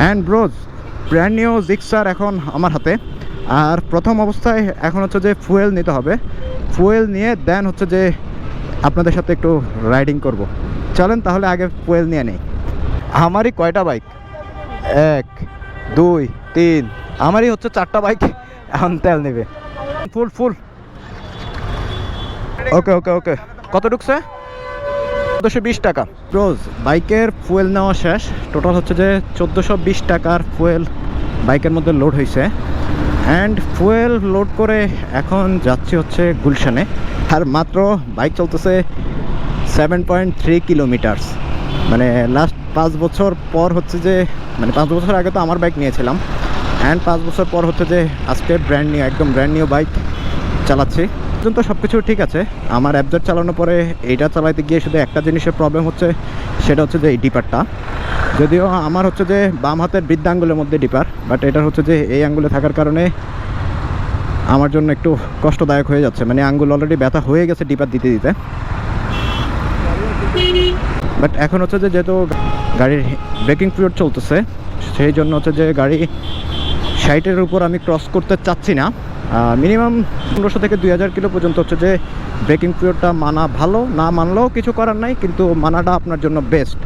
And Broz, brand new Gixxer এখন আমার হাতে। আর প্রথম অবস্থায় এখন হচ্ছে যে ফুয়েল নিতে হবে, ফুয়েল নিয়ে দেন হচ্ছে যে আপনাদের সাথে একটু রাইডিং করব। চলেন তাহলে আগে ফুয়েল নিয়ে নেই। আমারই কয়টা বাইক? 1 2 3, আমারই হচ্ছে 4টা বাইক এখন তেল নেবে। ফুল ফুল। ওকে ওকে ওকে, কত ঢুকছে? 1420 টাকা। রোজ বাইকের ফুয়েল নেওয়া শেষ, টোটাল হচ্ছে যে 1420 টাকার ফুয়েল বাইকের মধ্যে লোড হয়েছে। অ্যান্ড ফুয়েল লোড করে এখন যাচ্ছি হচ্ছে গুলশানে। আর মাত্র বাইক চলতেছে 7.3 কিলোমিটার্স। মানে লাস্ট 5 বছর পর হচ্ছে যে, মানে 5 বছর আগে তো আমার বাইক নিয়েছিলাম, অ্যান্ড 5 বছর পর হচ্ছে যে আজকে ব্র্যান্ড নিউ, একদম ব্র্যান্ড নিউ বাইক চালাচ্ছি। পর্যন্ত সব কিছু ঠিক আছে। আমার অ্যাবজেট চালানোর পরে এইটা চালাতে গিয়ে শুধু একটা জিনিসের প্রবলেম হচ্ছে, সেটা হচ্ছে যে এই ডিপারটা। যদিও আমার হচ্ছে যে বাম হাতের বৃদ্ধাঙ্গুলের মধ্যে ডিপার, বাট এটার হচ্ছে যে এই আঙ্গুলে থাকার কারণে আমার জন্য একটু কষ্টদায়ক হয়ে যাচ্ছে। মানে আঙ্গুল অলরেডি ব্যথা হয়ে গেছে ডিপার দিতে দিতে। বাট এখন হচ্ছে যে যেহেতু গাড়ির ব্রেকিং পিরিয়ড চলতেছে, সেই জন্য হচ্ছে যে গাড়ি 60-এর উপর আমি ক্রস করতে চাচ্ছি না। মিনিমাম 1500 থেকে 2000 কিলো পর্যন্ত হচ্ছে যে ব্রেকিং পিরিয়ডটা মানা ভালো, না মানলেও কিছু করার নাই, কিন্তু মানাটা আপনার জন্য বেস্ট।